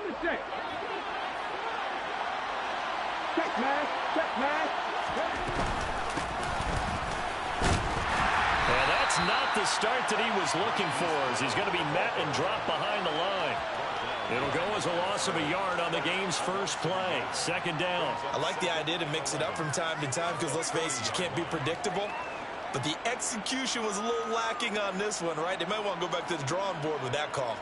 mistake. Check, man. Check, man. And that's not the start that he was looking for, as he's going to be met and dropped behind the line. It'll go as a loss of a yard on the game's first play. Second down. I like the idea to mix it up from time to time because, let's face it, you can't be predictable. But the execution was a little lacking on this one, right? They might want to go back to the drawing board with that call.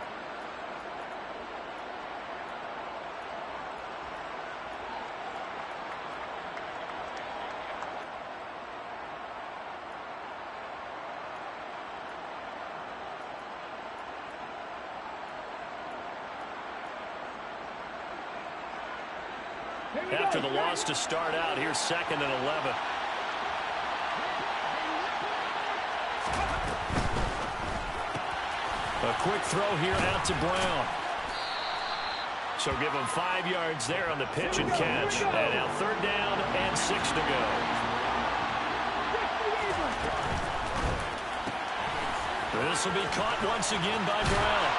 After the loss to start out, here's 2nd and 11. A quick throw here out to Brown. So give him 5 yards there on the pitch and catch. And now 3rd down and 6 to go. This will be caught once again by Brown.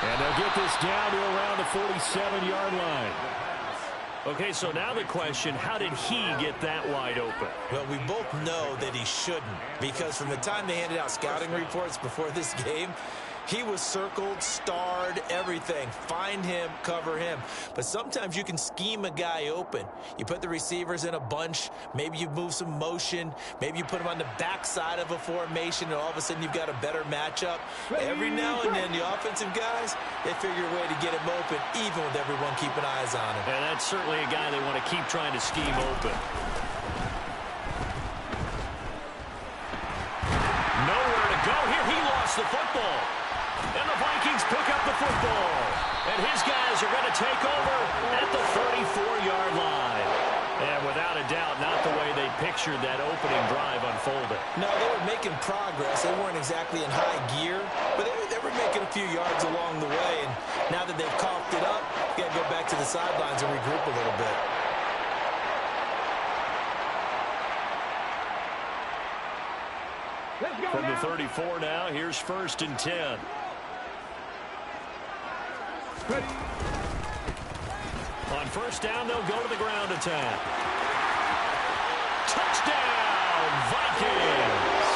And they'll get this down to around the 47-yard line. Okay, so now the question, how did he get that wide open? Well, we both know that he shouldn't, because from the time they handed out scouting reports before this game, he was circled, starred, everything. Find him, cover him. But sometimes you can scheme a guy open. You put the receivers in a bunch. Maybe you move some motion. Maybe you put him on the backside of a formation, and all of a sudden you've got a better matchup. Every now and then, the offensive guys, they figure a way to get him open, even with everyone keeping eyes on him. And that's certainly a guy they want to keep trying to scheme open. Nowhere to go here. He lost the football. And the Vikings pick up the football. And his guys are going to take over at the 34-yard line. And without a doubt, not the way they pictured that opening drive unfolding. No, they were making progress. They weren't exactly in high gear, but they were making a few yards along the way. And now that they've coughed it up, you got to go back to the sidelines and regroup a little bit. From the 34 now, here's 1st and 10. Ready. On 1st down, they'll go to the ground attack. Touchdown, Vikings!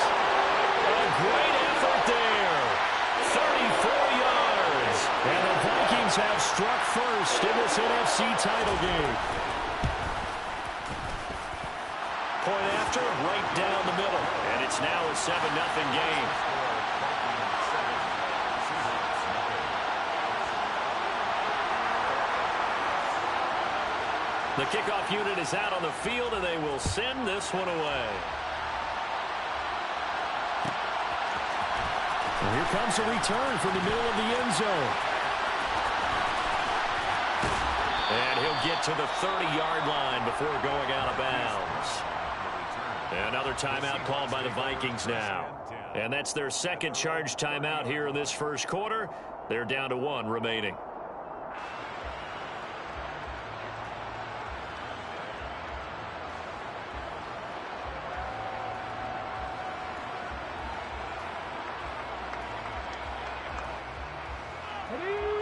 A great effort there. 34 yards. And the Vikings have struck first in this NFC title game. Point after, right down the middle. And it's now a 7-0 game. The kickoff unit is out on the field, and they will send this one away. And here comes a return from the middle of the end zone. And he'll get to the 30-yard line before going out of bounds. Another timeout called by the Vikings now. And that's their 2nd charge timeout here in this first quarter. They're down to 1 remaining.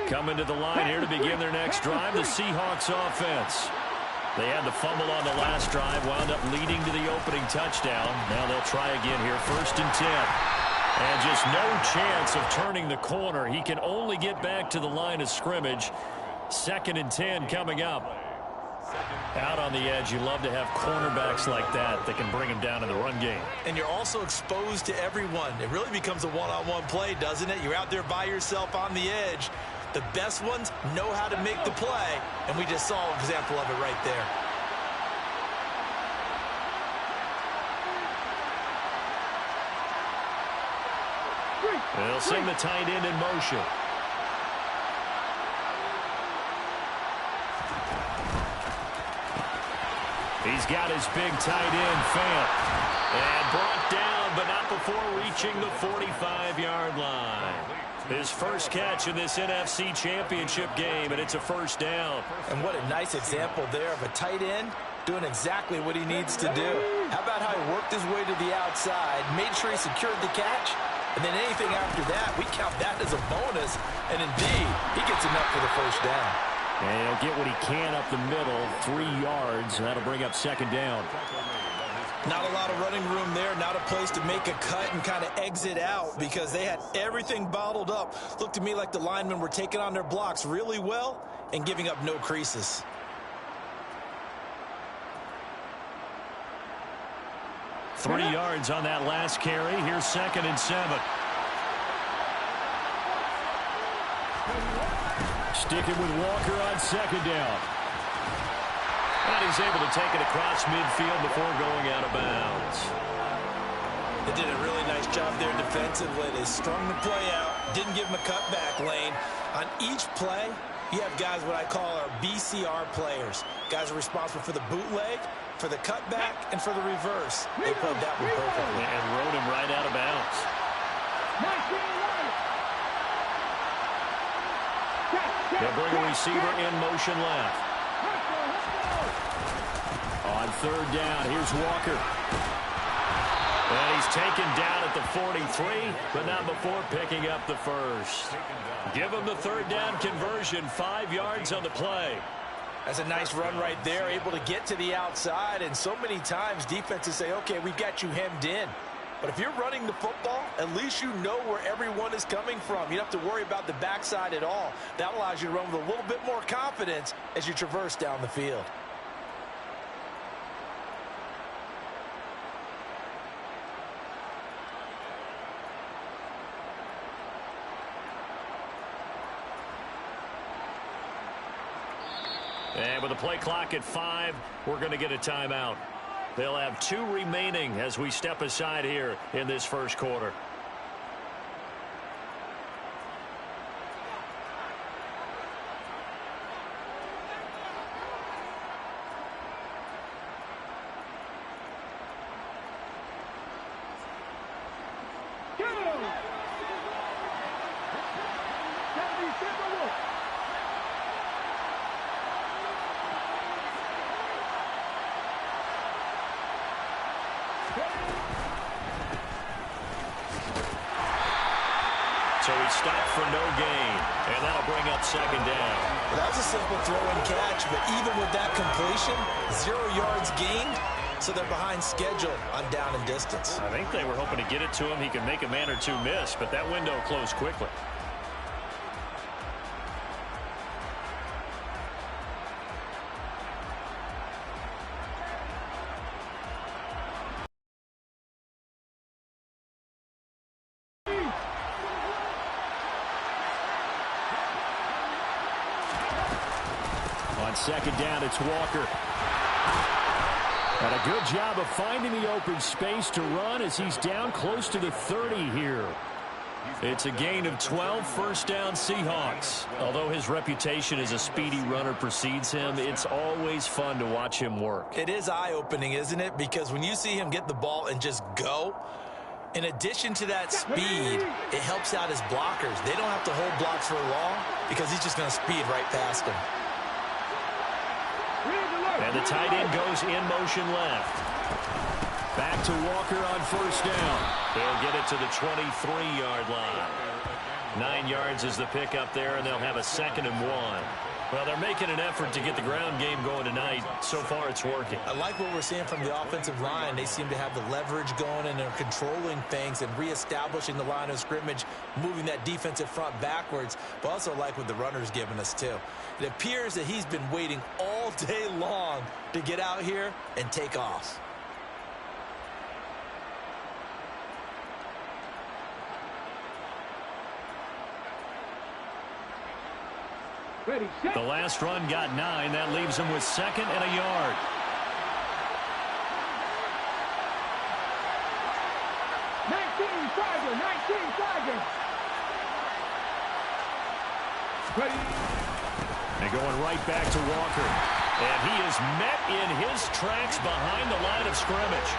Coming to the line here to begin their next drive, the Seahawks offense. They had the fumble on the last drive, wound up leading to the opening touchdown. Now they'll try again here, 1st and 10. And just no chance of turning the corner. He can only get back to the line of scrimmage. 2nd and 10 coming up. Out on the edge, you love to have cornerbacks like that can bring him down in the run game. And you're also exposed to everyone. It really becomes a one-on-one play, doesn't it? You're out there by yourself on the edge. The best ones know how to make the play, and we just saw an example of it right there. They'll send the tight end in motion. He's got his big tight end, Fant. And brought down, but not before reaching the 45-yard line. His first catch in this NFC Championship game, and it's a 1st down. And what a nice example there of a tight end doing exactly what he needs to do. How about how he worked his way to the outside, made sure he secured the catch, and then anything after that, we count that as a bonus. And indeed, he gets enough for the 1st down. And he'll get what he can up the middle, 3 yards. That'll bring up second down. Not a lot of running room there, not a place to make a cut and kind of exit out because they had everything bottled up. Looked to me like the linemen were taking on their blocks really well and giving up no creases. Three yards on that last carry. Here's 2nd and 7. Sticking with Walker on 2nd down. And he's able to take it across midfield before going out of bounds. They did a really nice job there defensively. They strung the play out, didn't give him a cutback lane. On each play, you have guys what I call our BCR players. Guys are responsible for the bootleg, for the cutback, and for the reverse. They played that one perfectly. And rode him right out of bounds. They'll bring a receiver in motion left. On 3rd down, here's Walker. And he's taken down at the 43, but not before picking up the first. Give him the 3rd down conversion, 5 yards on the play. That's a nice run right there, able to get to the outside. And so many times defenses say, okay, we've got you hemmed in. But if you're running the football, at least you know where everyone is coming from. You don't have to worry about the backside at all. That allows you to run with a little bit more confidence as you traverse down the field. And with the play clock at 5, we're going to get a timeout. They'll have 2 remaining as we step aside here in this first quarter. So he stopped for no gain, and that'll bring up second down. Well, that was a simple throw and catch, but even with that completion, 0 yards gained, so they're behind schedule on down and distance. I think they were hoping to get it to him. He could make a man or two miss, but that window closed quickly. On second down, it's Walker. And a good job of finding the open space to run as he's down close to the 30 here. It's a gain of 12, first down Seahawks. Although his reputation as a speedy runner precedes him, it's always fun to watch him work. It is eye-opening, isn't it? Because when you see him get the ball and just go, in addition to that speed, it helps out his blockers. They don't have to hold blocks for long because he's just going to speed right past them. And the tight end goes in motion left. Back to Walker on first down. They'll get it to the 23-yard line. 9 yards is the pickup there, and they'll have a 2nd and 1. Well, they're making an effort to get the ground game going tonight. So far, it's working. I like what we're seeing from the offensive line. They seem to have the leverage going, and they're controlling things and reestablishing the line of scrimmage, moving that defensive front backwards. But also like what the runner's giving us, too. It appears that he's been waiting all day long to get out here and take off. Ready, set. The last run got 9. That leaves him with 2nd and a yard. Tiger. Ready. And going right back to Walker. And he is met in his tracks behind the line of scrimmage.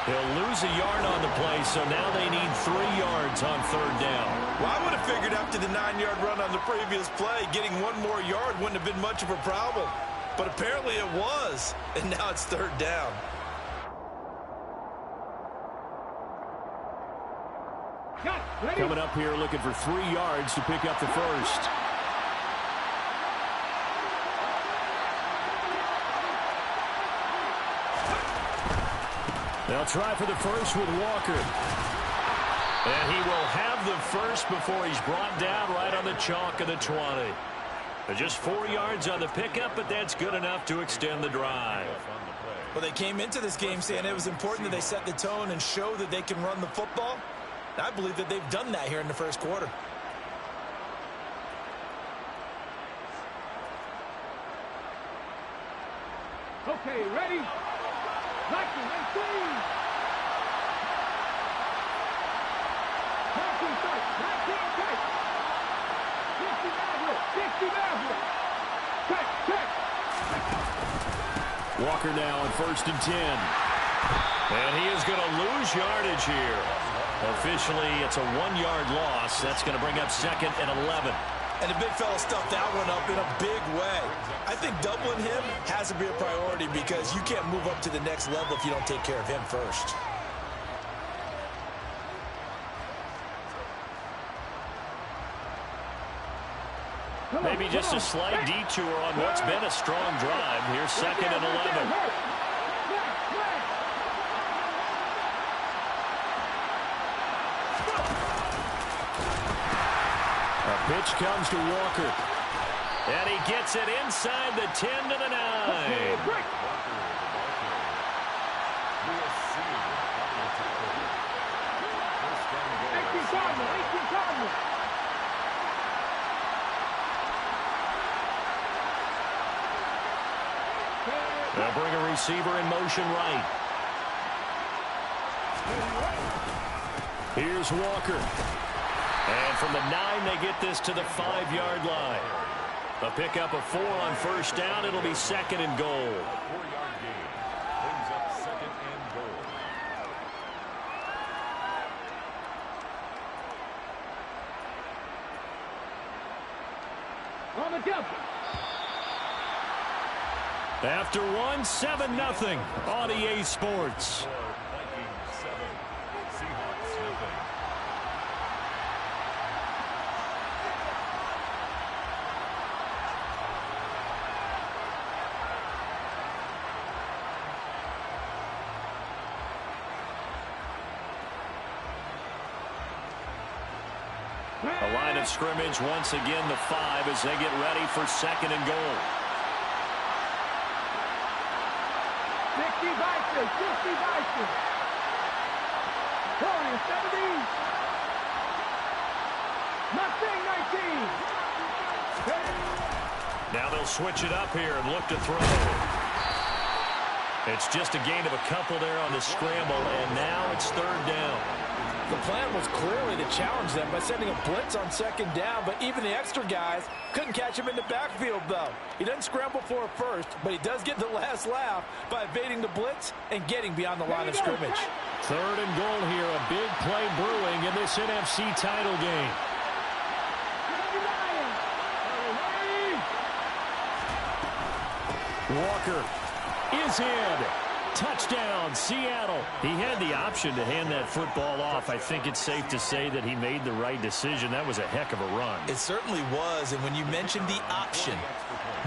They'll lose a yard on the play, so now they need 3 yards on 3rd down. Well, I would have figured after the 9-yard run on the previous play, getting 1 more yard wouldn't have been much of a problem. But apparently it was, and now it's 3rd down. Coming up here looking for 3 yards to pick up the first. They'll try for the first with Walker. And he will have the first before he's brought down right on the chalk of the 20. Just 4 yards on the pickup, but that's good enough to extend the drive. Well, they came into this game saying it was important that they set the tone and show that they can run the football. And I believe that they've done that here in the first quarter. Okay, ready? Liking and clean. 19 tight, 19 tight. 60 Maverick, 60 Maverick. Check. Walker now on 1st and 10. And he is going to lose yardage here. Officially, it's a 1-yard loss. That's going to bring up 2nd and 11. And the big fella stuffed that one up in a big way. I think doubling him has to be a priority because you can't move up to the next level if you don't take care of him first. Maybe just a slight detour on what's been a strong drive. Here's 2nd and 11. A pitch comes to Walker. And he gets it inside the 10 to the 9. They'll bring a receiver in motion right. Here's Walker. And from the 9, they get this to the 5-yard line. A pickup of 4 on 1st down. It'll be 2nd and goal. 4-yard gain. Brings up 2nd and goal. On the jump. After 1, 7-0 on EA Sports. Vikings 7, Seahawks nothing. A line of scrimmage once again the 5 as they get ready for 2nd and goal. 60 Vikings, 60 Vikings. 40, 70. Mustang 19. Now they'll switch it up here and look to throw. It's just a gain of a couple there on the scramble, and now it's 3rd down. The plan was clearly to challenge them by sending a blitz on 2nd down, but even the extra guys couldn't catch him in the backfield, though. He doesn't scramble for a first, but he does get the last laugh by evading the blitz and getting beyond the line of scrimmage. 3rd and goal here, a big play brewing in this NFC title game. Walker is in. Touchdown, Seattle. He had the option to hand that football off. I think it's safe to say that he made the right decision. That was a heck of a run. It certainly was, and when you mentioned the option,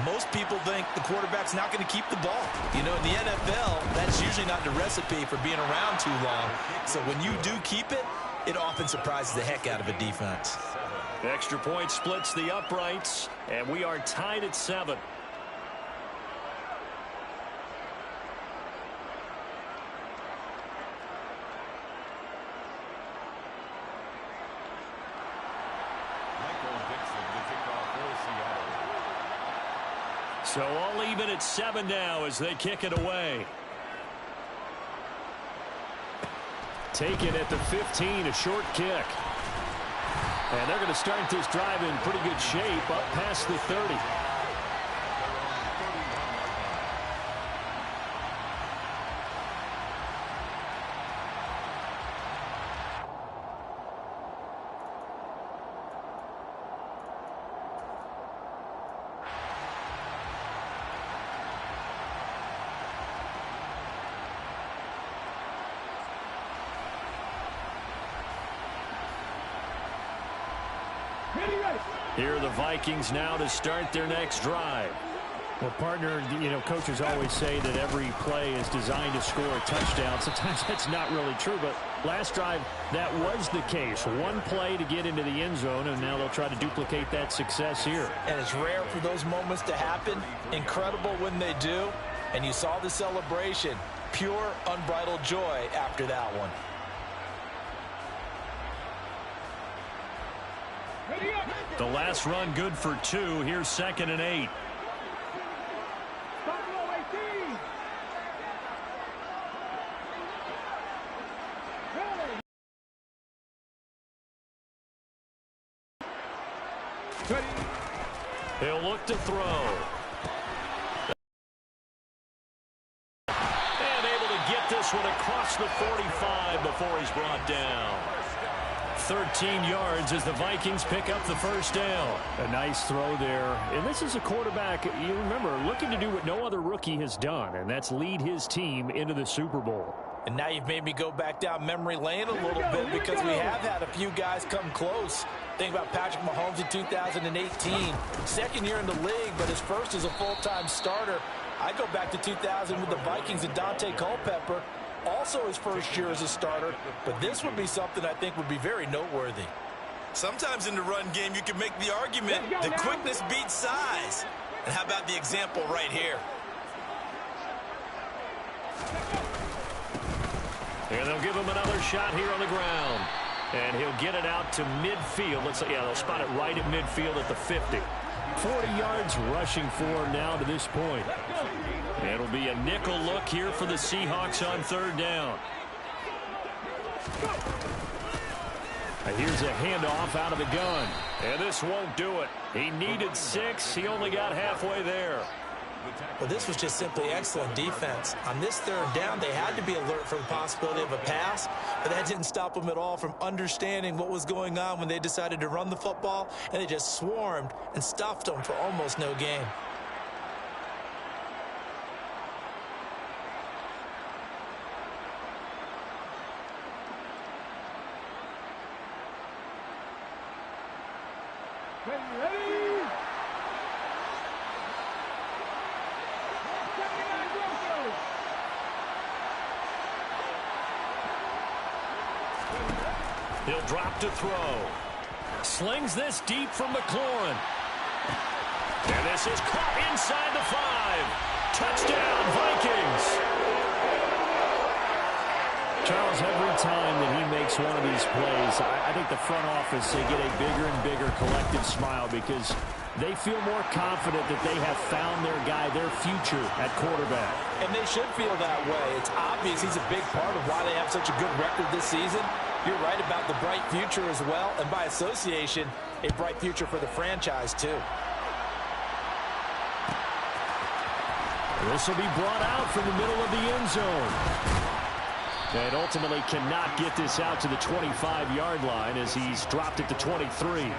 most people think the quarterback's not going to keep the ball. You know, in the NFL, that's usually not the recipe for being around too long. So when you do keep it, it often surprises the heck out of a defense. Extra point splits the uprights, and we are tied at 7. So all even at 7 now as they kick it away. Taken at the 15, a short kick. And they're going to start this drive in pretty good shape up past the 30. Here are the Vikings now to start their next drive. Well, partner, coaches always say that every play is designed to score a touchdown. Sometimes that's not really true, but last drive, that was the case. One play to get into the end zone, and now they'll try to duplicate that success here. And it's rare for those moments to happen. Incredible when they do. And you saw the celebration. Pure, unbridled joy after that one. The last run good for 2. Here's 2nd and 8. He'll look to throw. And able to get this one across the 45 before he's brought down. 13 yards as the Vikings pick up the first down. A nice throw there. And this is a quarterback, you remember, looking to do what no other rookie has done, and that's lead his team into the Super Bowl. And now you've made me go back down memory lane a little bit because we have had a few guys come close. Think about Patrick Mahomes in 2018. Second year in the league, but his first as a full-time starter. I go back to 2000 with the Vikings and Dante Culpepper. Also his first year as a starter. But this would be something I think would be very noteworthy. Sometimes in the run game, you can make the argument the quickness beats size. And how about the example right here? And they'll give him another shot here on the ground. And he'll get it out to midfield. They'll spot it right at midfield at the 50. 40 yards rushing for him now to this point. It'll be a nickel look here for the Seahawks on 3rd down. Here's a handoff out of the gun. And this won't do it. He needed 6. He only got halfway there. Well, this was just simply excellent defense. On this 3rd down, they had to be alert for the possibility of a pass, but that didn't stop them at all from understanding what was going on when they decided to run the football, and they just swarmed and stuffed them for almost no gain. He'll drop to throw. Slings this deep from McLaurin. And this is caught inside the 5. Touchdown, Vikings. Charles, every time that he makes one of these plays, I think the front office, they get a bigger and bigger collective smile because they feel more confident that they have found their guy, their future at quarterback. And they should feel that way. It's obvious he's a big part of why they have such a good record this season. You're right about the bright future as well, and by association, a bright future for the franchise, too. This will be brought out from the middle of the end zone. And ultimately cannot get this out to the 25-yard line as he's dropped it to 23.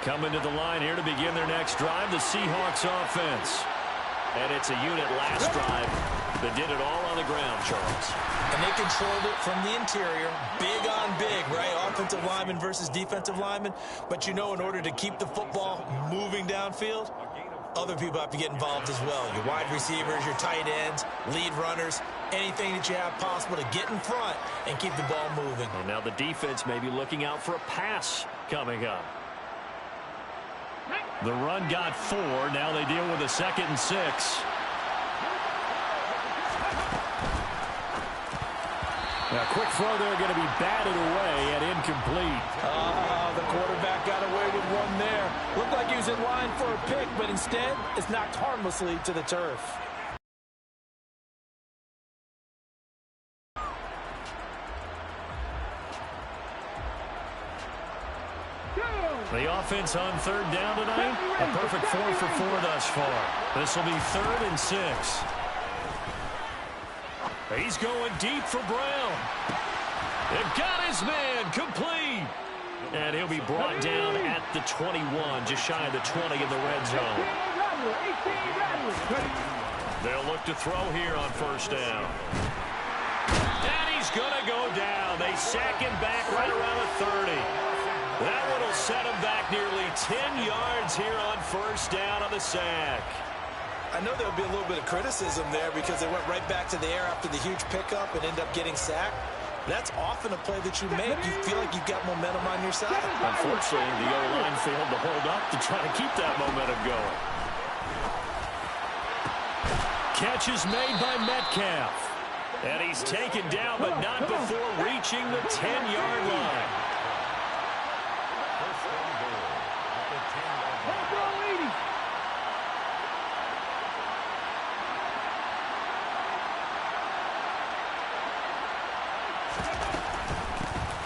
Coming to the line here to begin their next drive, the Seahawks offense. And it's a unit last drive that did it all on the ground, Charles. And they controlled it from the interior, big on big, right? Offensive lineman versus defensive lineman. But in order to keep the football moving downfield, other people have to get involved as well. Your wide receivers, your tight ends, lead runners, anything that you have possible to get in front and keep the ball moving. And now the defense may be looking out for a pass coming up. The run got 4. Now they deal with a 2nd and 6. Now, quick throw there, going to be batted away and incomplete. The quarterback got away with one there. Looked like he was in line for a pick, but instead it's knocked harmlessly to the turf. The offense on 3rd down tonight, a perfect 4 for 4 thus far. This will be 3rd and 6. He's going deep for Brown. They've got his man complete. And he'll be brought down at the 21, just shy of the 20 in the red zone. They'll look to throw here on first down. And he's going to go down. They sack him back right around the 30. That one will set him back nearly 10 yards here on first down on the sack. I know there'll be a little bit of criticism there because they went right back to the air after the huge pickup and end up getting sacked. That's often a play that you make. You feel like you've got momentum on your side. Unfortunately, the O-line failed to hold up to try to keep that momentum going. Catch is made by Metcalf. And he's taken down, but not before reaching the 10-yard line.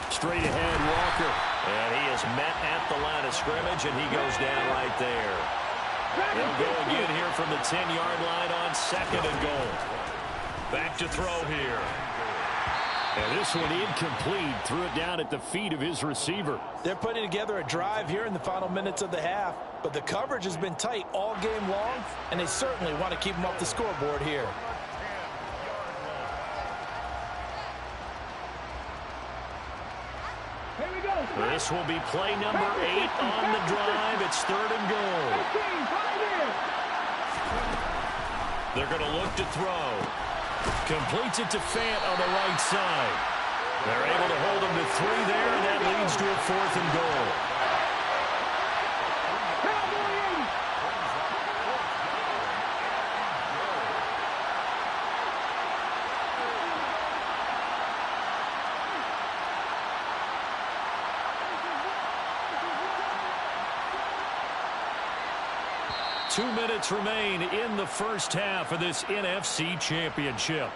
Straight ahead, Walker. And he is met at the line of scrimmage, and he goes down right there. They'll go again here from the 10-yard line on second and goal. Back to throw here. And this one incomplete. Threw it down at the feet of his receiver. They're putting together a drive here in the final minutes of the half, but the coverage has been tight all game long, and they certainly want to keep them off the scoreboard here. This will be play number 8 on the drive. It's third and goal. They're going to look to throw. Completes it to Fant on the right side. They're able to hold him to 3 there, and that leads to a fourth and goal. 2 minutes remain in the first half of this NFC Championship.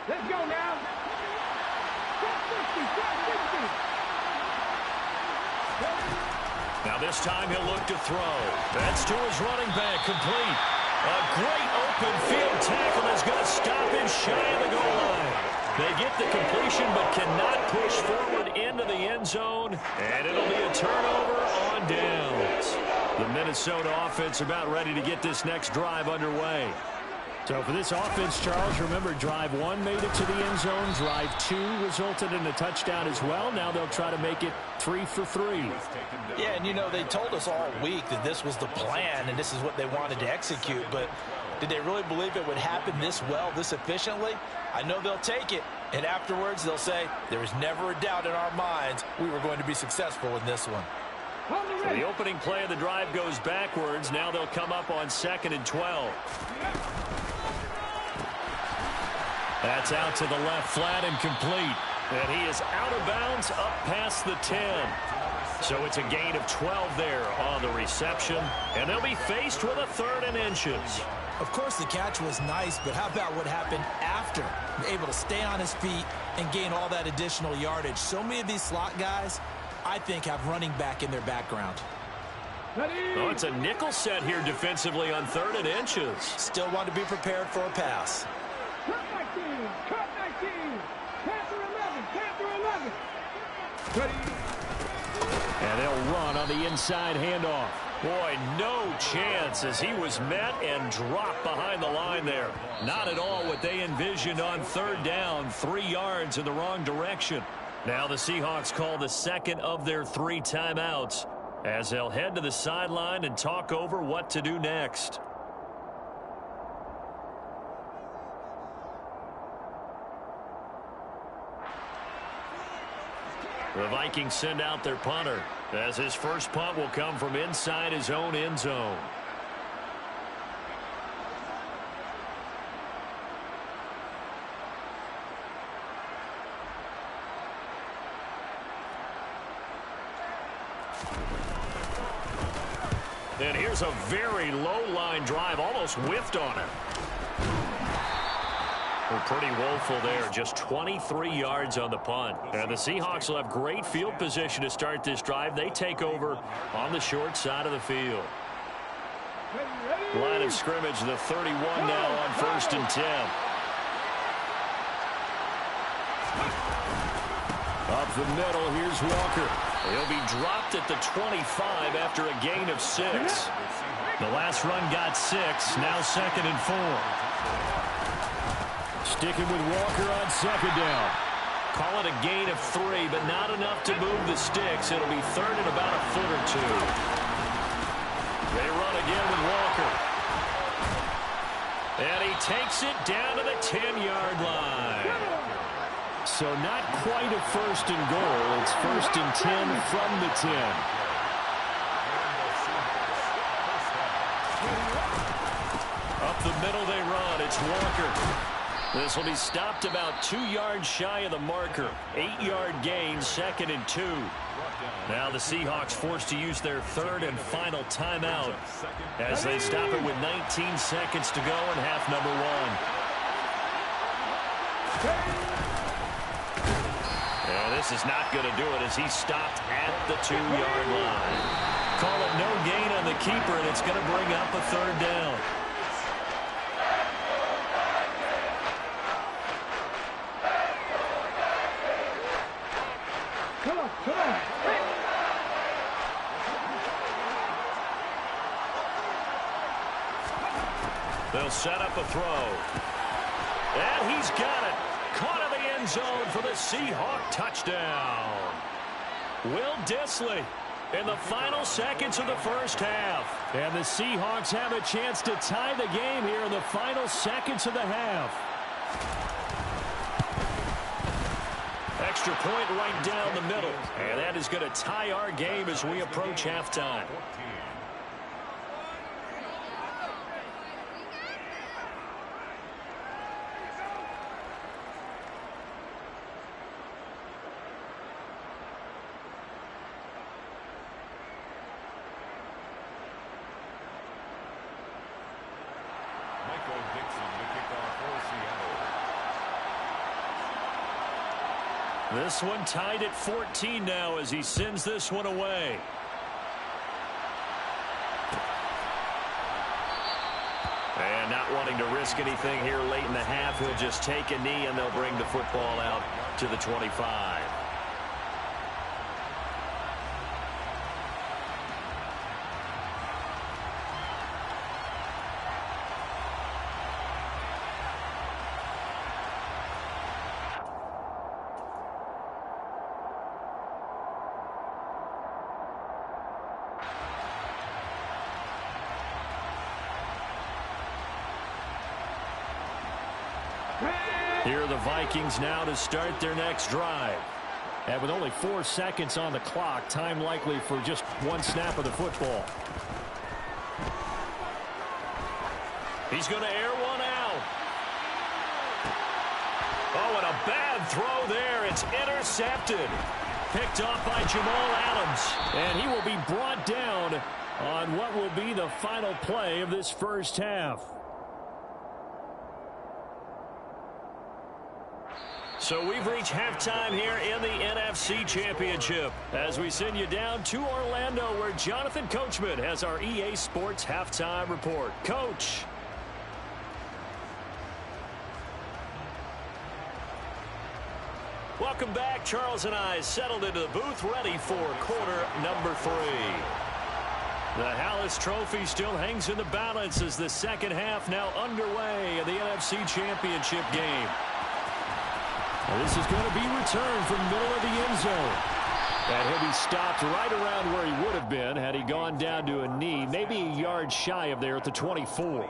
Let's go now. Now this time he'll look to throw. That's to his running back, complete. A great open field tackle is going to stop him shy of the goal line. They get the completion but cannot push forward into the end zone, and it'll be a turnover on downs. The Minnesota offense about ready to get this next drive underway. So for this offense, Charles, remember drive 1 made it to the end zone. Drive 2 resulted in a touchdown as well. Now they'll try to make it 3 for 3. Yeah, and you know, they told us all week that this was the plan and this is what they wanted to execute, but did they really believe it would happen this well, this efficiently? I know they'll take it, and afterwards they'll say, there was never a doubt in our minds we were going to be successful in this one. So the opening play of the drive goes backwards. Now they'll come up on 2nd and 12. That's out to the left, flat and complete. And he is out of bounds, up past the 10. So it's a gain of 12 there on the reception. And they'll be faced with a 3rd and inches. Of course, the catch was nice, but how about what happened after? Able to stay on his feet and gain all that additional yardage. So many of these slot guys, I think, have running back in their background. Oh, it's a nickel set here defensively on 3rd and inches. Still want to be prepared for a pass. Cut 19, cut 19, Panther 11, Panther 11. And they'll run on the inside handoff. Boy, no chance as he was met and dropped behind the line there. Not at all what they envisioned on 3rd down, 3 yards in the wrong direction. Now the Seahawks call the second of their 3 timeouts as they'll head to the sideline and talk over what to do next. The Vikings send out their punter as his first punt will come from inside his own end zone. And here's a very low-line drive, almost whiffed on it. Well, pretty woeful there, just 23 yards on the punt. And the Seahawks will have great field position to start this drive. They take over on the short side of the field. Line of scrimmage, the 31 now on 1st and 10. Up the middle, here's Walker. He'll be dropped at the 25 after a gain of 6. The last run got 6, now 2nd and 4. Sticking with Walker on 2nd down. Call it a gain of 3, but not enough to move the sticks. It'll be 3rd and about a foot or 2. They run again with Walker. And he takes it down to the 10-yard line. So not quite a 1st and goal. It's 1st and 10 from the 10. Up the middle they run. It's Walker. This will be stopped about 2 yards shy of the marker. 8-yard gain, 2nd and 2. Now the Seahawks forced to use their 3rd and final timeout as they stop it with 19 seconds to go in half number 1. And this is not going to do it as he stopped at the 2-yard line. Call it no gain on the keeper, and it's going to bring up a 3rd down. They'll set up a throw. And he's got it. Caught in the end zone for the Seahawk touchdown. Will Dissly in the final seconds of the first half. And the Seahawks have a chance to tie the game here in the final seconds of the half. Extra point right down the middle. And that is going to tie our game as we approach halftime. This one tied at 14 now as he sends this one away. And not wanting to risk anything here late in the half, he'll just take a knee and they'll bring the football out to the 25. Here are the Vikings now to start their next drive. And with only 4 seconds on the clock, time likely for just one snap of the football. He's going to air one out. Oh, and a bad throw there. It's intercepted. Picked off by Jamal Adams. And he will be brought down on what will be the final play of this first half. So we've reached halftime here in the NFC Championship as we send you down to Orlando where Jonathan Coachman has our EA Sports Halftime Report. Coach. Welcome back. Charles and I settled into the booth ready for quarter number 3. The Hallis Trophy still hangs in the balance as the second half now underway in the NFC Championship game. This is going to be returned from middle of the end zone. And he'll be stopped right around where he would have been had he gone down to a knee, maybe a yard shy of there at the 24.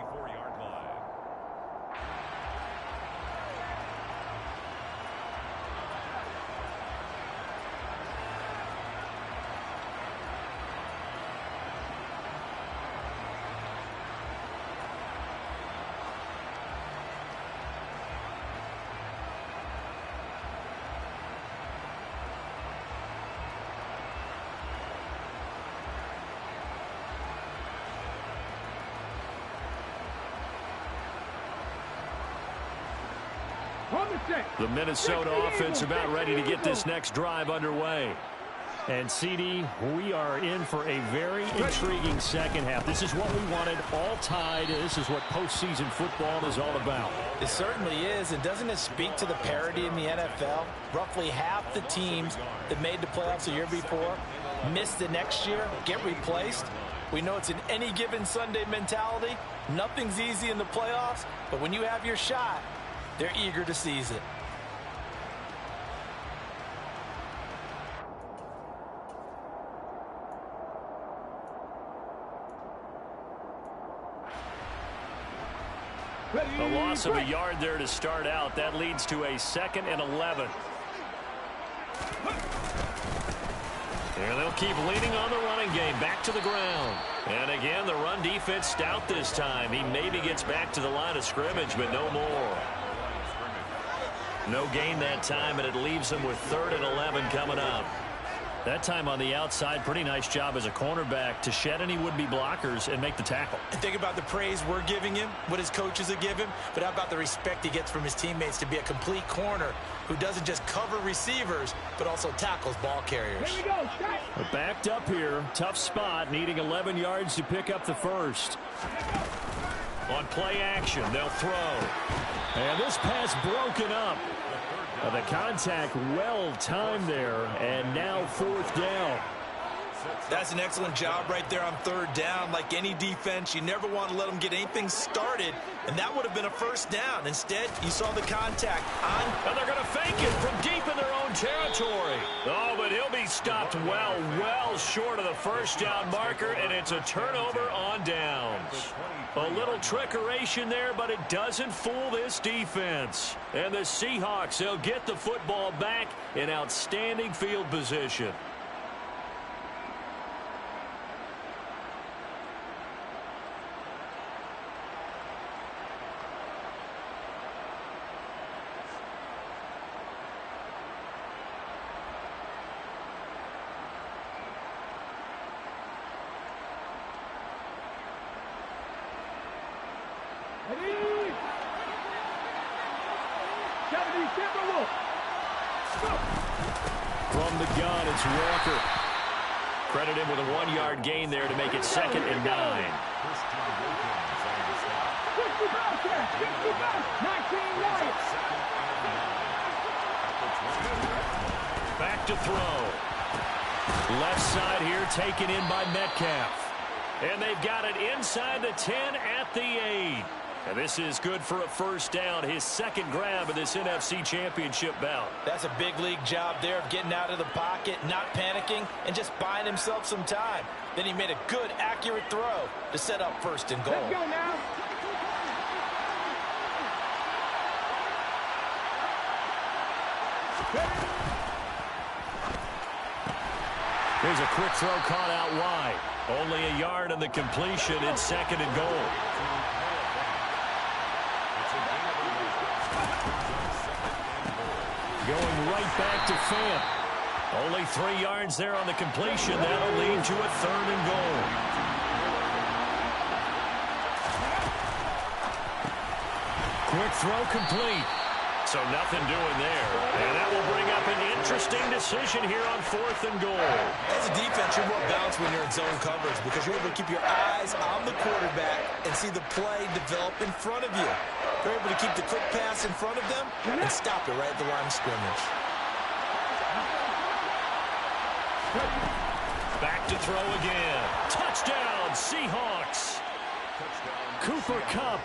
On the set. The Minnesota offense about ready to get this next drive underway. And, CD, we are in for a very intriguing second half. This is what we wanted, all tied. This is what postseason football is all about. It certainly is, and doesn't it speak to the parity in the NFL? Roughly half the teams that made the playoffs the year before miss the next year, get replaced. We know it's an any given Sunday mentality. Nothing's easy in the playoffs, but when you have your shot, they're eager to seize it. A loss of a yard there to start out. That leads to a 2nd and 11. There they'll keep leaning on the running game. Back to the ground. And again, the run defense stout this time. He maybe gets back to the line of scrimmage, but no more. No gain that time, and it leaves him with 3rd and 11 coming up. That time on the outside, pretty nice job as a cornerback to shed any would-be blockers and make the tackle. And think about the praise we're giving him, what his coaches have given him, but how about the respect he gets from his teammates to be a complete corner who doesn't just cover receivers, but also tackles ball carriers. Here we go, strike. Backed up here, tough spot, needing 11 yards to pick up the first. On play action, they'll throw. And this pass broken up. The contact well timed there, and now 4th down. That's an excellent job right there on 3rd down. Like any defense, you never want to let them get anything started, and that would have been a 1st down. Instead, you saw the contact on. And they're going to fake it from deep in their own territory. Oh, but he'll be stopped well short of the 1st down marker, and it's a turnover on downs. A little trickeration there, but it doesn't fool this defense. And the Seahawks, they'll get the football back in outstanding field position. From the gun, it's Walker. Credit him with a 1-yard gain there to make it 2nd and 9. Back to throw. Left side here taken in by Metcalf. And they've got it inside the 10 at the 8. And this is good for a 1st down, his 2nd grab of this NFC Championship bout. That's a big league job there of getting out of the pocket, not panicking, and just buying himself some time. Then he made a good, accurate throw to set up 1st and goal. Let's go now. Here's a quick throw caught out wide. Only a yard on the completion. It's 2nd and goal. Going right back to Fant. Only 3 yards there on the completion. That'll lead to a 3rd and goal. Quick throw complete. So nothing doing there. And that will bring up an interesting decision here on 4th and goal. As a defense, you're more balanced when you're in zone coverage because you're able to keep your eyes on the quarterback and see the play develop in front of you. You're able to keep the quick pass in front of them and stop it right at the line of scrimmage. Back to throw again. Touchdown, Seahawks. Cooper Kupp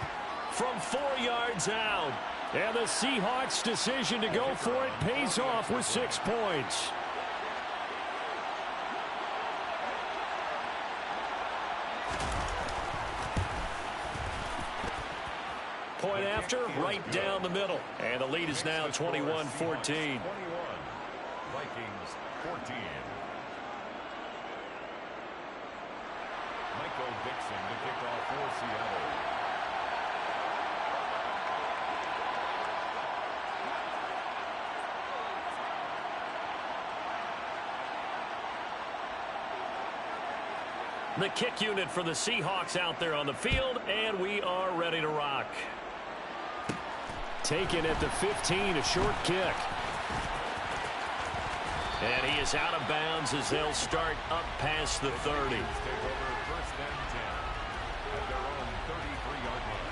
from 4 yards out. And the Seahawks' decision to go for it pays off with 6 points. Point after, right down the middle. And the lead is now 21-14. 21. Vikings 14. Michael Dixon to kick off for Seattle. The kick unit for the Seahawks out there on the field, and we are ready to rock. Taken at the 15, a short kick. And he is out of bounds as they'll start up past the 30. Take over 1st and 10 at their own 33-yard line.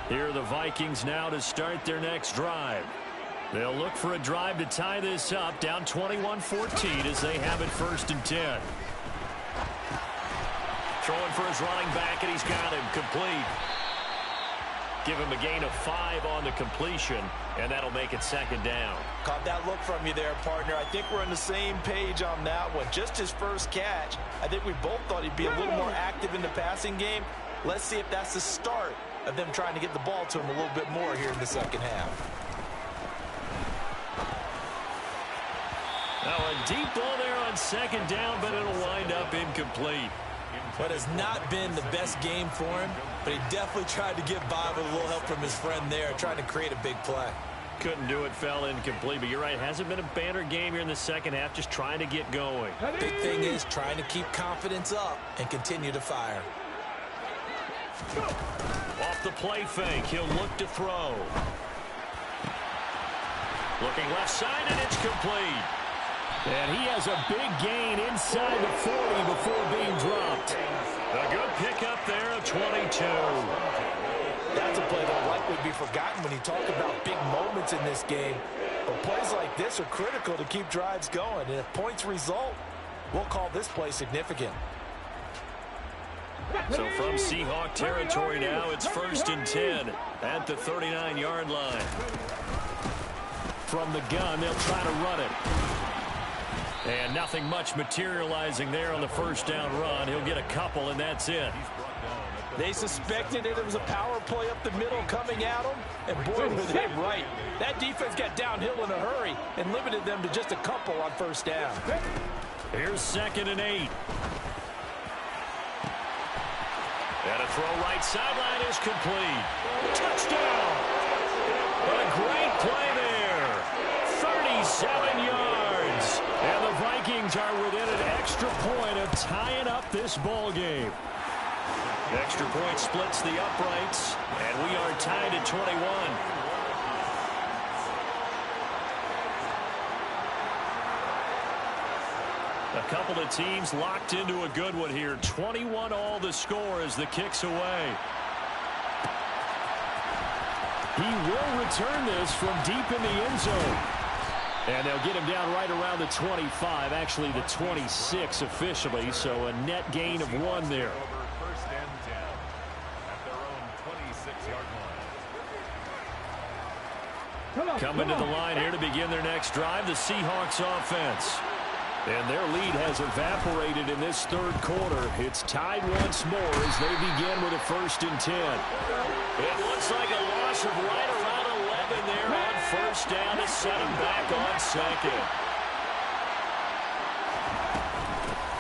Here are the Vikings now to start their next drive. They'll look for a drive to tie this up, down 21-14 as they have it 1st and 10. Throwing for his running back, and he's got him complete. Give him a gain of 5 on the completion, and that'll make it 2nd down. Caught that look from you there, partner. I think we're on the same page on that one. Just his first catch. I think we both thought he'd be a little more active in the passing game. Let's see if that's the start of them trying to get the ball to him a little bit more here in the 2nd half. Now a deep ball there on 2nd down, but it'll wind up incomplete. But has not been the best game for him, but he definitely tried to get by with a little help from his friend there, trying to create a big play. Couldn't do it, fell incomplete, but you're right, hasn't been a banner game here in the 2nd half, just trying to get going. Big thing is trying to keep confidence up and continue to fire. Off the play fake, he'll look to throw. Looking left side, and it's complete. And he has a big gain inside the 40 before being dropped. A good pickup there of 22. That's a play that'll likely be forgotten when you talk about big moments in this game. But plays like this are critical to keep drives going. And if points result, we'll call this play significant. So from Seahawk territory now, it's 1st and 10 at the 39-yard line. From the gun, they'll try to run it. And nothing much materializing there on the 1st down run. He'll get a couple, and that's it. They suspected that it was a power play up the middle coming at them, and boy, were they right. That defense got downhill in a hurry and limited them to just a couple on 1st down. Here's 2nd and 8. And a throw right sideline is complete. Touchdown! What a great play there. 37 yards. And the Vikings are within an extra point of tying up this ball game. Extra point splits the uprights, and we are tied at 21. A couple of teams locked into a good one here. 21 all the score as the kick's away. He will return this from deep in the end zone. And they'll get him down right around the 25, actually the 26 officially, so a net gain of 1 there. Over 1st and 10 at their own 26-yard line. Coming to the line here to begin their next drive, the Seahawks offense. And their lead has evaporated in this 3rd quarter. It's tied once more as they begin with a 1st and 10. It looks like a loss of right around 11 there on 1st down to set him back on 2nd.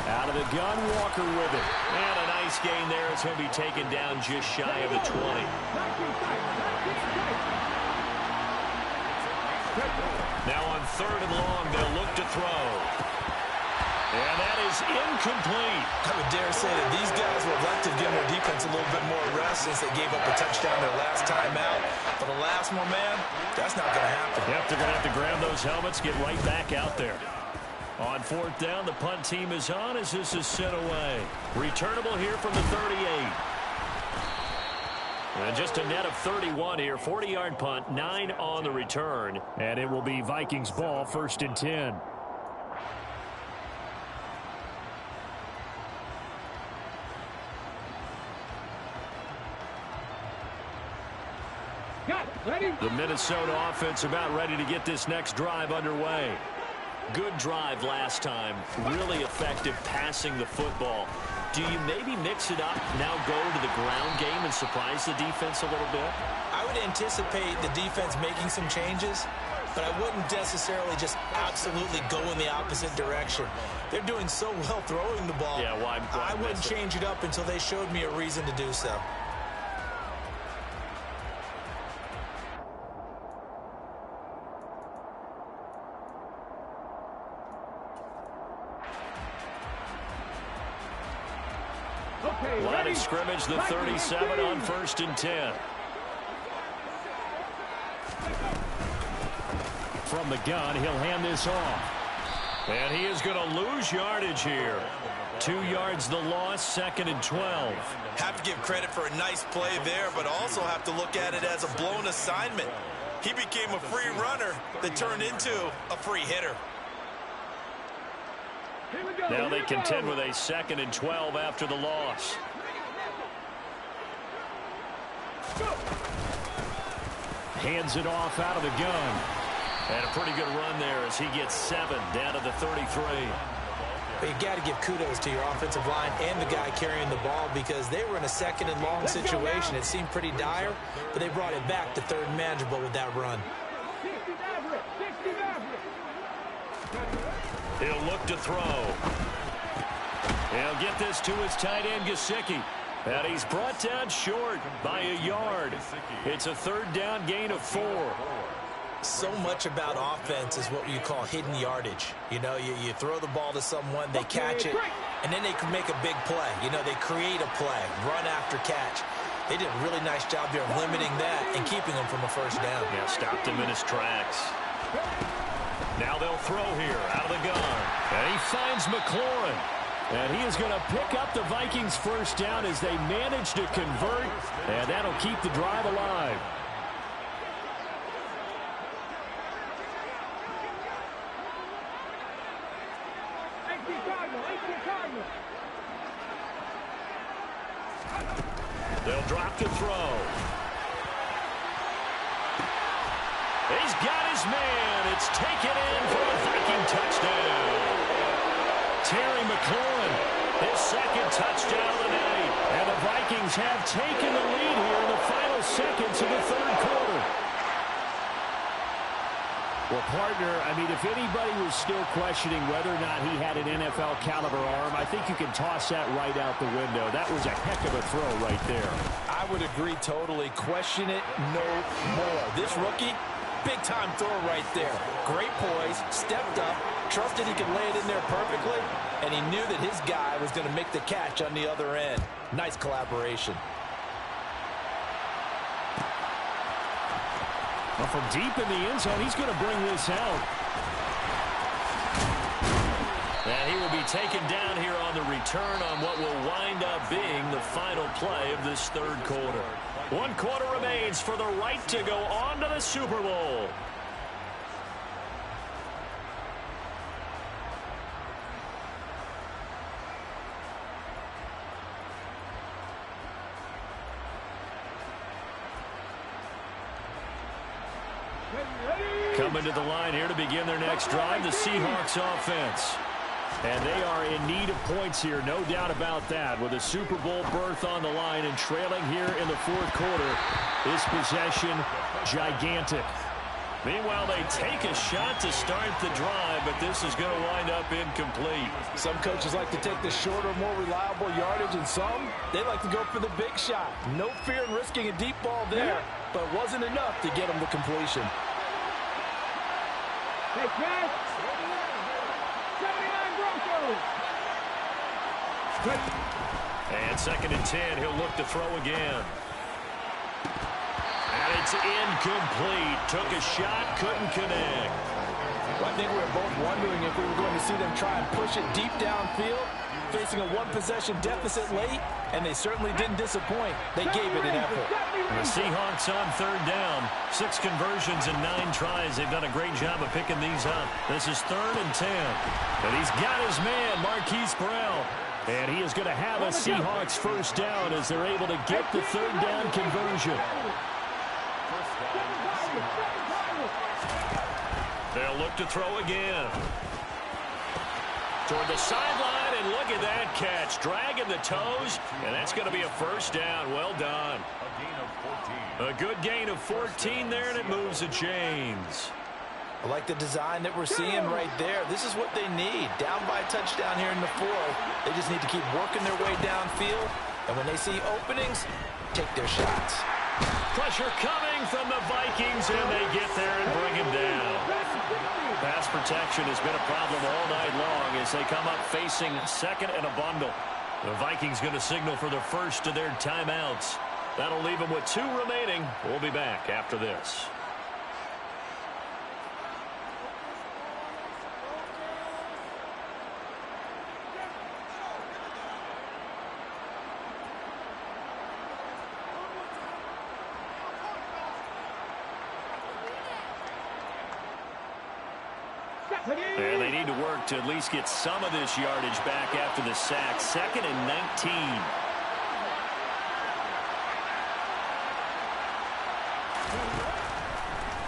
Out of the gun, Walker with it. And a nice gain there as he'll be taken down just shy of the 20. Now on 3rd and long, they'll look to throw. And that is incomplete. I would dare say that these guys would like to give their defense a little bit more rest since they gave up a touchdown their last time out. But alas, my man, that's not going to happen. Yep, they're going to have to grab those helmets, get right back out there. On 4th down, the punt team is on as this is sent away. Returnable here from the 38. And just a net of 31 here. 40-yard punt, 9 on the return. And it will be Vikings ball, 1st and 10. The Minnesota offense about ready to get this next drive underway. Good drive last time. Really effective passing the football. Do you maybe mix it up, now go to the ground game and surprise the defense a little bit? I would anticipate the defense making some changes. but I wouldn't necessarily just absolutely go in the opposite direction. They're doing so well throwing the ball. Yeah, why I wouldn't change it up until they showed me a reason to do so. Line of scrimmage, the 37 on 1st and 10. From the gun, he'll hand this off. And he is going to lose yardage here. 2 yards the loss, 2nd and 12. Have to give credit for a nice play there, but also have to look at it as a blown assignment. He became a free runner that turned into a free hitter. Now they contend with a 2nd and 12 after the loss. Hands it off out of the gun. And a pretty good run there as he gets 7 down to the 33. But you got to give kudos to your offensive line and the guy carrying the ball because they were in a 2nd and long situation. It seemed pretty dire, but they brought it back to 3rd and manageable with that run. He'll look to throw. He'll get this to his tight end, Gesicki. And he's brought down short by a yard. It's a 3rd down gain of 4. So much about offense is what you call hidden yardage. You know, you throw the ball to someone, they catch it, and then they can make a big play. You know, they create a play, run after catch. They did a really nice job there of limiting that and keeping him from a 1st down. Yeah, stopped him in his tracks. Now they'll throw here out of the gun. And he finds McLaurin. And he is going to pick up the Vikings' 1st down as they manage to convert. And that'll keep the drive alive. They'll drop to throw. He's got his man. It's taken in for a Viking touchdown. Terry McLaurin, his 2nd touchdown of the night. And the Vikings have taken the lead here in the final seconds of the 3rd quarter. Well, partner, I mean, if anybody was still questioning whether or not he had an NFL caliber arm, I think you can toss that right out the window. That was a heck of a throw right there. I would agree totally. Question it no more. This rookie, big-time throw right there. Great poise, stepped up, trusted he could lay it in there perfectly, and he knew that his guy was going to make the catch on the other end. Nice collaboration. Well, from deep in the end zone, he's going to bring this out. And he will be taken down here on the return on what will wind up being the final play of this 3rd quarter. 1 quarter remains for the right to go on to the Super Bowl. Coming to the line here to begin their next drive, the Seahawks offense. And they are in need of points here, no doubt about that. With a Super Bowl berth on the line and trailing here in the 4th quarter, this possession gigantic. Meanwhile, they take a shot to start the drive, but this is going to wind up incomplete. Some coaches like to take the shorter, more reliable yardage, and some, they like to go for the big shot. No fear in risking a deep ball there, but it wasn't enough to get them to completion. Hey, Chad. 79 Broncos. And 2nd and 10, he'll look to throw again. And it's incomplete. Took a shot, couldn't connect. Well, I think we were both wondering if we were going to see them try and push it deep downfield, facing a 1-possession deficit late, and they certainly didn't disappoint. They gave it an effort. And the Seahawks on 3rd down. 6 conversions and 9 tries. They've done a great job of picking these up. This is 3rd and 10. And he's got his man, Marquise Brown. And he is going to have a Seahawks 1st down as they're able to get the 3rd down conversion. They'll look to throw again. Toward the sideline, and look at that catch. Dragging the toes, and that's going to be a 1st down. Well done. A good gain of 14 there, and it moves the chains. I like the design that we're seeing right there. This is what they need. Down by a touchdown here in the fourth. They just need to keep working their way downfield. And when they see openings, take their shots. Pressure coming from the Vikings, and they get there and bring him down. Pass protection has been a problem all night long as they come up facing second and a bundle. The Vikings going to signal for the first of their timeouts. That'll leave them with 2 remaining. We'll be back after this. And they need to work to at least get some of this yardage back after the sack. 2nd and 19.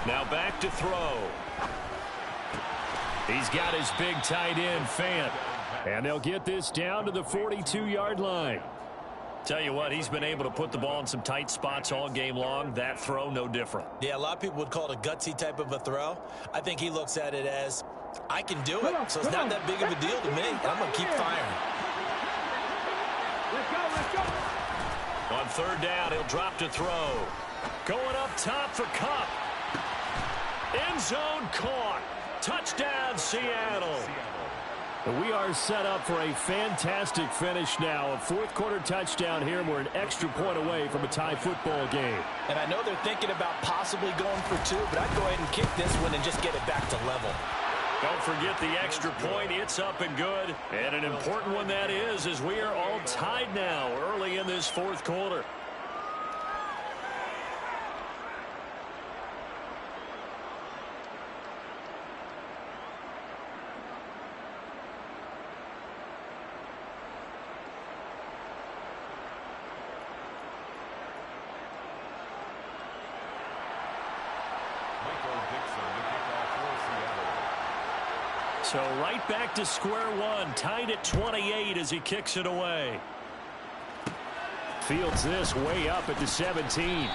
Now back to throw. He's got his big tight end, Fant. And they'll get this down to the 42-yard line. Tell you what, he's been able to put the ball in some tight spots all game long. That throw, no different. Yeah, a lot of people would call it a gutsy type of a throw. I think he looks at it as, I can do it, so it's not that big of a deal to me. I'm going to keep firing. Let's go. On 3rd down, he'll drop to throw. Going up top for Kupp. End zone caught. Touchdown, Seattle. We are set up for a fantastic finish now. A 4th quarter touchdown here. We're an extra point away from a tie football game. And I know they're thinking about possibly going for 2, but I'd go ahead and kick this one and just get it back to level. Don't forget the extra point. It's up and good. And an important one that is, as we are all tied now early in this 4th quarter. So right back to square one, tied at 28 as he kicks it away. Fields this way up at the 17. The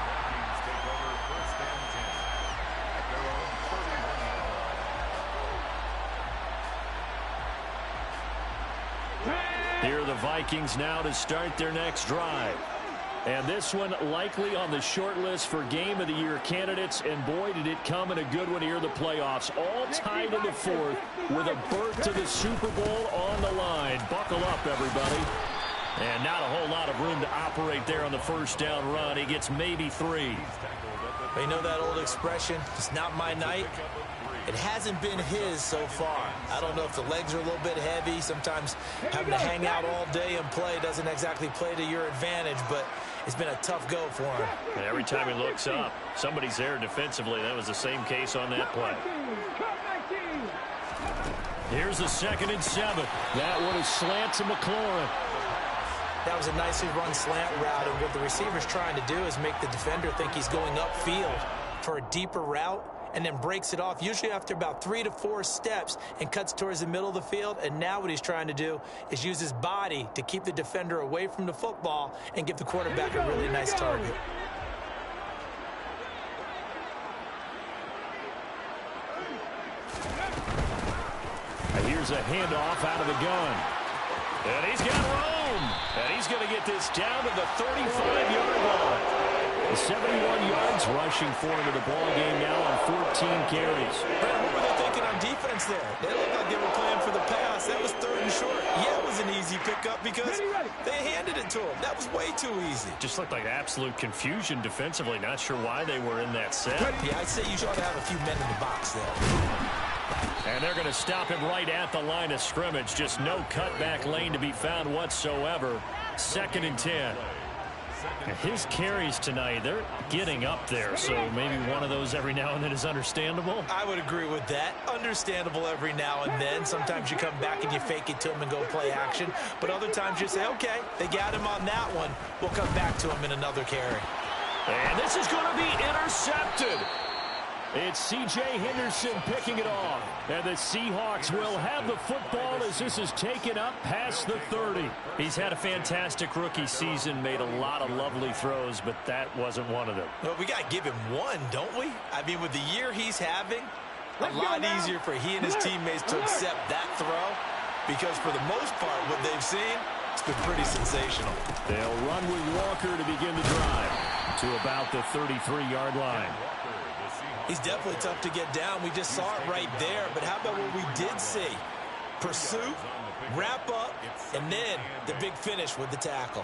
Vikings take over 1st and 10 at their own 31. Here are the Vikings now to start their next drive. And this one likely on the short list for Game of the Year candidates. And boy, did it come in a good one here in the playoffs. All tied in the 4th with a berth to the Super Bowl on the line. Buckle up, everybody. And not a whole lot of room to operate there on the 1st down run. He gets maybe 3. You know that old expression, it's not my night? It hasn't been his so far. I don't know if the legs are a little bit heavy. Sometimes having to hang out all day and play doesn't exactly play to your advantage, but it's been a tough go for him. And every time he looks up, somebody's there defensively. That was the same case on that play. Here's the 2nd and 7. That one is slant to McLaurin. That was a nicely run slant route, and what the receiver's trying to do is make the defender think he's going upfield for a deeper route, and then breaks it off, usually after about 3 to 4 steps, and cuts towards the middle of the field. And now what he's trying to do is use his body to keep the defender away from the football and give the quarterback a really nice target. And here's a handoff out of the gun. And he's got room. And he's going to get this down to the 35-yard line. 71 yards rushing for him to the ball game now on 14 carries. Brad, what were they thinking on defense there? They looked like they were playing for the pass. That was 3rd and short. Yeah, it was an easy pickup because they handed it to him. That was way too easy. Just looked like absolute confusion defensively. Not sure why they were in that set. Yeah, I'd say you ought to have a few men in the box there. And they're going to stop him right at the line of scrimmage. Just no cutback lane to be found whatsoever. 2nd and 10. His carries tonight, they're getting up there, so maybe one of those every now and then is understandable. I would agree with that. Understandable every now and then. Sometimes you come back and you fake it to him and go play action. But other times you say, okay, they got him on that one. We'll come back to him in another carry. And this is going to be intercepted. It's C.J. Henderson picking it off. And the Seahawks will have the football as this is taken up past the 30. He's had a fantastic rookie season, made a lot of lovely throws, but that wasn't one of them. Well, we got to give him one, don't we? I mean, with the year he's having, a lot easier for he and his teammates to accept that throw because for the most part, what they've seen, it's been pretty sensational. They'll run with Walker to begin the drive to about the 33-yard line. He's definitely tough to get down. We just saw it right there. But how about what we did see? Pursuit, wrap up, and then the big finish with the tackle.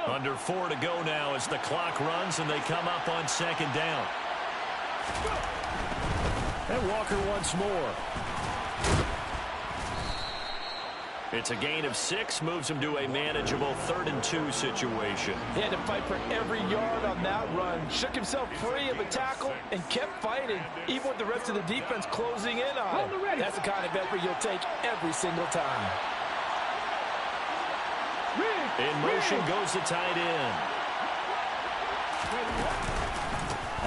Under 4 to go now as the clock runs and they come up on second down. And Walker once more. It's a gain of 6, moves him to a manageable 3rd and 2 situation. He had to fight for every yard on that run. Shook himself free of a tackle and kept fighting, even with the rest of the defense closing in on him. That's the kind of effort you'll take every single time. In motion goes the tight end.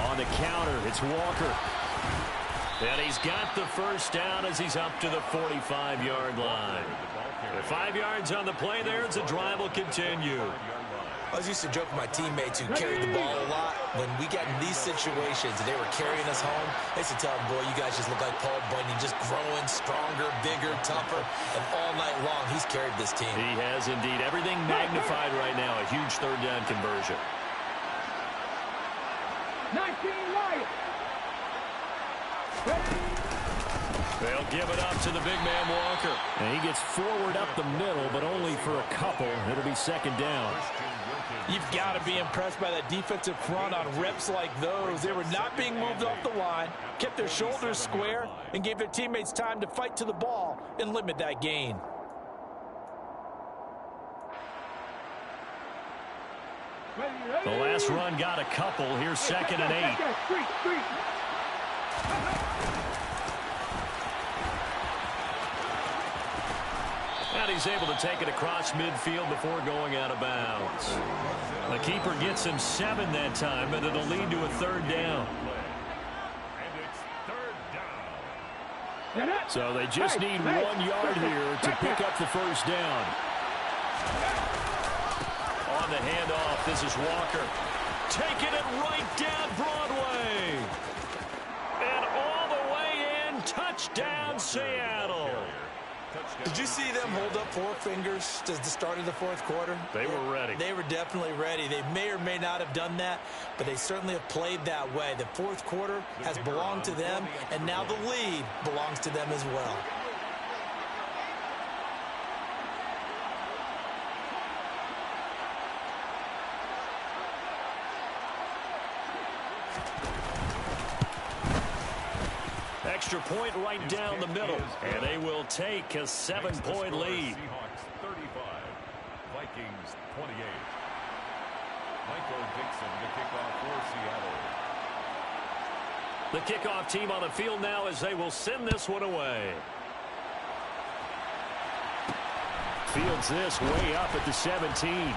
On the counter, it's Walker. And he's got the first down as he's up to the 45-yard line. 5 yards on the play there as the drive will continue. I was used to joke with my teammates who carried the ball a lot. When we got in these situations and they were carrying us home, I used to tell them, boy, you guys just look like Paul Bunyan, just growing stronger, bigger, tougher. And all night long, he's carried this team. He has indeed. Everything magnified right now. A huge 3rd down conversion. 19 Lions. They'll give it up to the big man Walker. And he gets forward up the middle, but only for a couple. It'll be second down. You've got to be impressed by that defensive front on reps like those. They were not being moved off the line, kept their shoulders square, and gave their teammates time to fight to the ball and limit that gain. The last run got a couple. Here's 2nd and 8. And he's able to take it across midfield before going out of bounds. The keeper gets him 7 that time, but it'll lead to a 3rd down. So they just need 1 yard here to pick up the first down. On the handoff, this is Walker. Taking it right down Broadway. And all the way in, touchdown Seattle. Did you see them hold up 4 fingers at the start of the 4th quarter? They were ready. They were definitely ready. They may or may not have done that, but they certainly have played that way. The 4th quarter has belonged to them, and now the lead belongs to them as well. Extra point right down the middle, and they will take a 7-point lead. Seahawks 35, Vikings 28. Michael Dixon to kick off for Seattle. The kickoff team on the field now as they will send this one away. Fields this way up at the 17.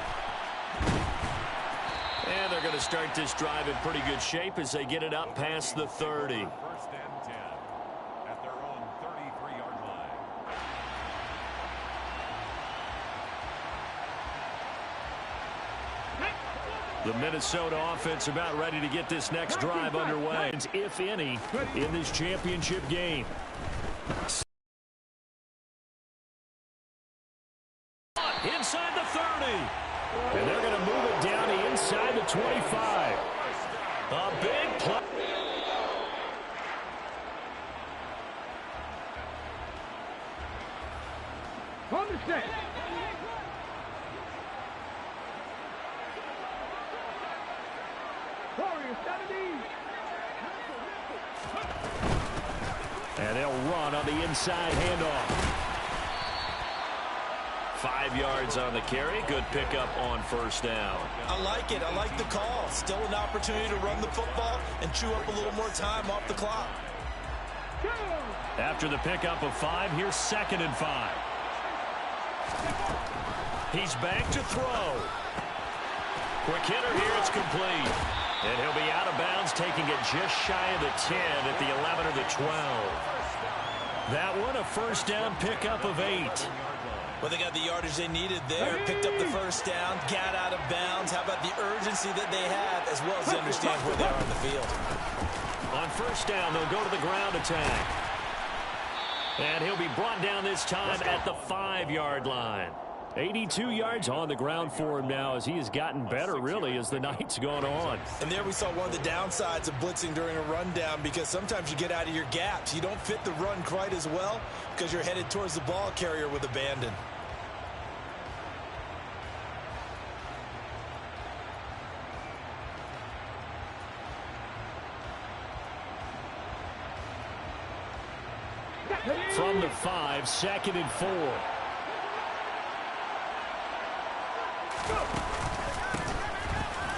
And they're going to start this drive in pretty good shape as they get it up past the 30. 1st and 10 at their own 33-yard line. The Minnesota offense about ready to get this next drive underway, if any, in this championship game. Inside the 30. And they're going to move it down to inside the 25. A big play. On the set. Warriors 70. And they'll run on the inside handoff. 5 yards on the carry. Good pickup on first down. I like it. I like the call. Still an opportunity to run the football and chew up a little more time off the clock. After the pickup of 5, here's 2nd and 5. He's back to throw. Quick hitter here, it's complete. And he'll be out of bounds, taking it just shy of the 10 at the 11 or the 12. That one, a first down pickup of 8. Well, they got the yardage they needed there. Picked up the first down, got out of bounds. How about the urgency that they have, as well as they understand where they are on the field. On first down, they'll go to the ground attack. And he'll be brought down this time at the 5-yard line. 82 yards on the ground for him now, as he has gotten better, really, as the night's gone on. And there we saw one of the downsides of blitzing during a rundown, because sometimes you get out of your gaps. You don't fit the run quite as well because you're headed towards the ball carrier with abandon. From the 5, 2nd and 4.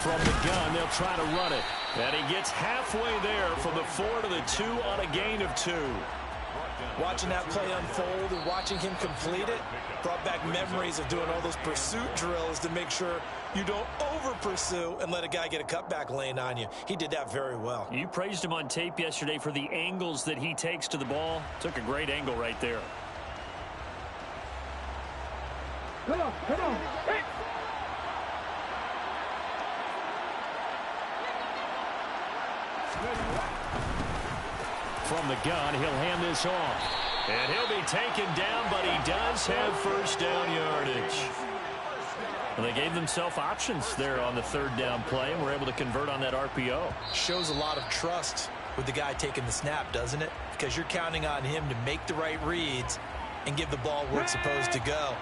From the gun, they'll try to run it. And he gets halfway there from the 4 to the 2 on a gain of 2. Watching that play unfold and watching him complete it brought back memories of doing all those pursuit drills to make sure you don't over-pursue and let a guy get a cutback lane on you. He did that very well. You praised him on tape yesterday for the angles that he takes to the ball. Took a great angle right there. Come on, come on. Hey. From the gun, he'll hand this off. And he'll be taken down, but he does have first down yardage. Well, they gave themselves options there on the 3rd down play, and were able to convert on that RPO. Shows a lot of trust with the guy taking the snap, doesn't it? Because you're counting on him to make the right reads and give the ball where it's supposed to go.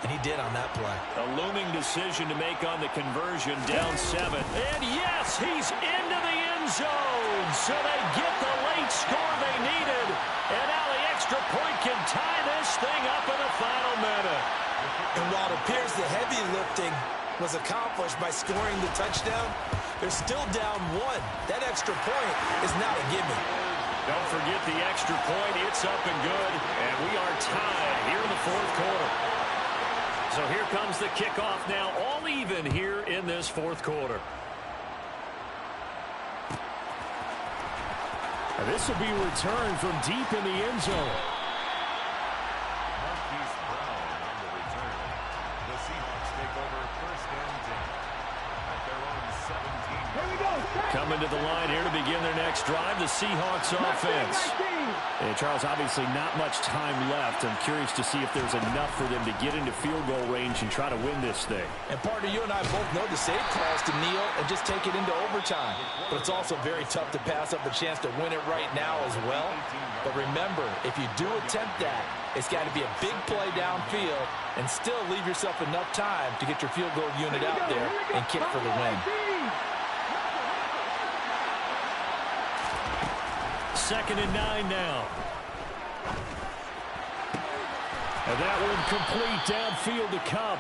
And he did on that play. A looming decision to make on the conversion, down 7. And yes, he's into the end zone. So they get the late score they needed. And now the extra point can tie this thing up in the final minute. And while it appears the heavy lifting was accomplished by scoring the touchdown, they're still down 1. That extra point is not a gimme. Don't forget the extra point. It's up and good. And we are tied here in the 4th quarter. So here comes the kickoff now, all even here in this 4th quarter. And this will be returned from deep in the end zone. Marquise Brown on the return. The Seahawks take over 1st and 10 at their own 17. Here we go. Coming to the line here to begin their next drive, the Seahawks offense. And Charles, obviously not much time left. I'm curious to see if there's enough for them to get into field goal range and try to win this thing. And partner, you and I both know the save calls to kneel and just take it into overtime. But it's also very tough to pass up a chance to win it right now as well. But remember, if you do attempt that, it's got to be a big play downfield and still leave yourself enough time to get your field goal unit out there and kick for the win. 2nd and 9 now. And that one complete downfield to Kupp.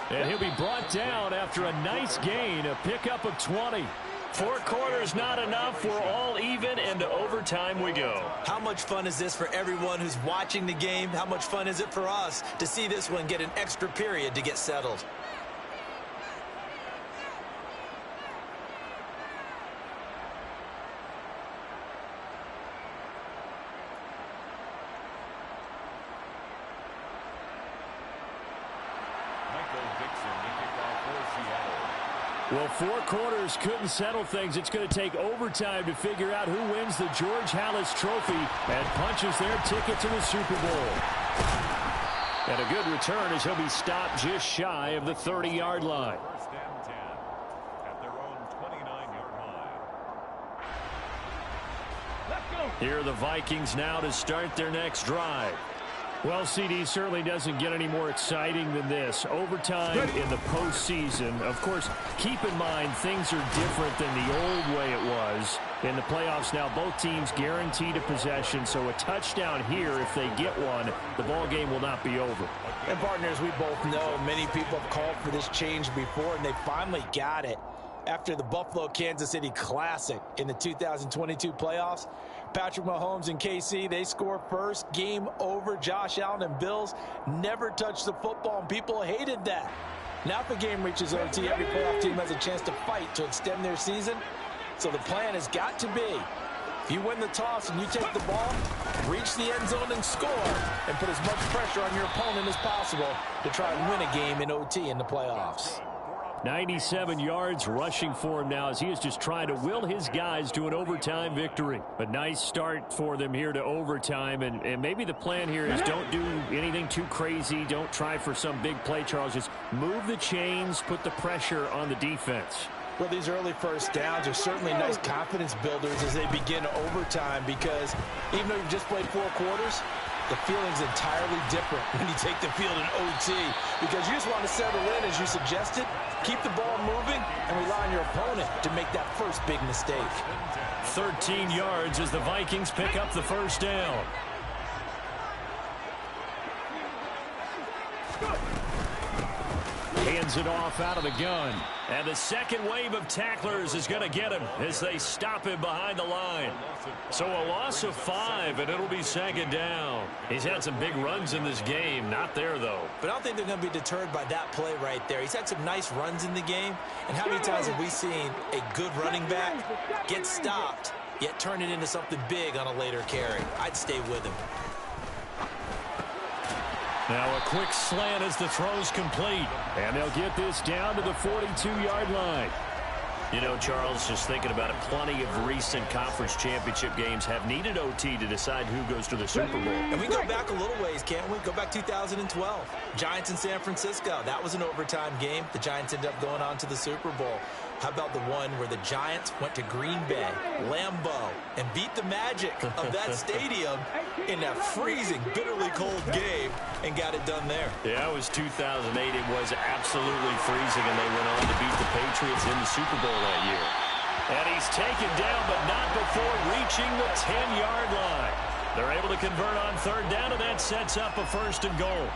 And he'll be brought down after a nice gain, a pickup of 20. 4 quarters not enough. We're all even, and to overtime we go. How much fun is this for everyone who's watching the game? How much fun is it for us to see this one get an extra period to get settled? Well, 4 quarters couldn't settle things. It's going to take overtime to figure out who wins the George Halas Trophy and punches their ticket to the Super Bowl. And a good return as he'll be stopped just shy of the 30-yard line. 1st and 10 at their own 29-yard line. Let's go. Here are the Vikings now to start their next drive. Well, CD certainly doesn't get any more exciting than this. Overtime in the postseason. Of course, keep in mind things are different than the old way it was. In the playoffs now, both teams guaranteed a possession, so a touchdown here, if they get one, the ball game will not be over. And partners, we both know many people have called for this change before, and they finally got it. After the Buffalo-Kansas City Classic in the 2022 playoffs, Patrick Mahomes and KC, they score first. Game over. Josh Allen and Bills never touched the football, and people hated that. Now if the game reaches OT, every playoff team has a chance to fight to extend their season. So the plan has got to be, if you win the toss and you take the ball, reach the end zone and score, and put as much pressure on your opponent as possible to try and win a game in OT in the playoffs. 97 yards rushing for him now as he is just trying to will his guys to an overtime victory. A nice start for them here to overtime, and maybe the plan here is don't do anything too crazy. Don't try for some big play, Charles. Just move the chains, put the pressure on the defense. Well, these early first downs are certainly nice confidence builders as they begin overtime, because even though you've just played 4 quarters, the feeling's entirely different when you take the field in OT, because you just want to settle in, as you suggested, keep the ball moving, and rely on your opponent to make that first big mistake. 13 yards as the Vikings pick up the first down. Hands it off out of the gun. And the second wave of tacklers is going to get him as they stop him behind the line. So a loss of 5, and it'll be second down. He's had some big runs in this game. Not there, though. But I don't think they're going to be deterred by that play right there. He's had some nice runs in the game. And how many times have we seen a good running back get stopped, yet turn it into something big on a later carry? I'd stay with him. Now a quick slant as the throw's complete. And they'll get this down to the 42-yard line. You know, Charles, just thinking about it, plenty of recent conference championship games have needed OT to decide who goes to the Super Bowl. And we go back a little ways, can't we? Go back 2012. Giants in San Francisco. That was an overtime game. The Giants ended up going on to the Super Bowl. How about the one where the Giants went to Green Bay, Lambeau, and beat the Magic of that stadium in that freezing, bitterly cold game and got it done there? Yeah, it was 2008. It was absolutely freezing, and they went on to beat the Patriots in the Super Bowl that year. And he's taken down, but not before reaching the 10-yard line. They're able to convert on third down, and that sets up a first and goal.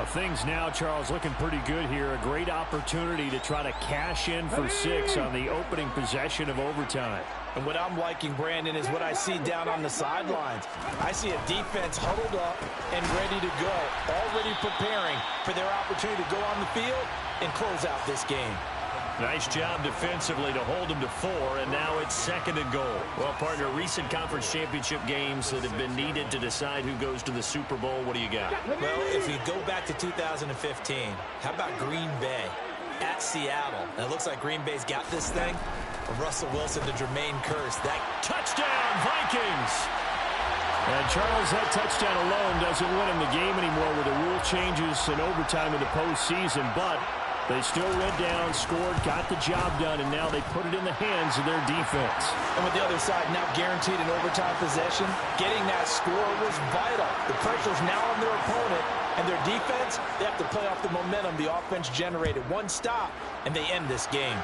Things now, Charles, looking pretty good here. A great opportunity to try to cash in for 6 on the opening possession of overtime. And what I'm liking, Brandon, is what I see down on the sidelines. I see a defense huddled up and ready to go, already preparing for their opportunity to go on the field and close out this game. Nice job defensively to hold them to 4, and now it's second and goal. Well, partner, recent conference championship games that have been needed to decide who goes to the Super Bowl. What do you got? Well, if we go back to 2015, how about Green Bay at Seattle? And it looks like Green Bay's got this thing. From Russell Wilson to Jermaine Kearse. That touchdown, Vikings! And Charles, that touchdown alone doesn't win him the game anymore with the rule changes and overtime in the postseason, but they still went down, scored, got the job done, and now they put it in the hands of their defense. And with the other side now guaranteed an overtime possession, getting that score was vital. The pressure's now on their opponent, and their defense, they have to play off the momentum the offense generated. One stop, and they end this game.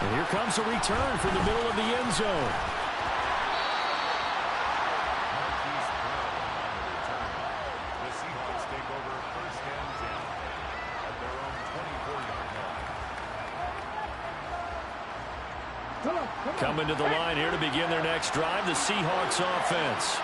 And here comes a return from the middle of the end zone. Coming to the line here to begin their next drive, the Seahawks offense.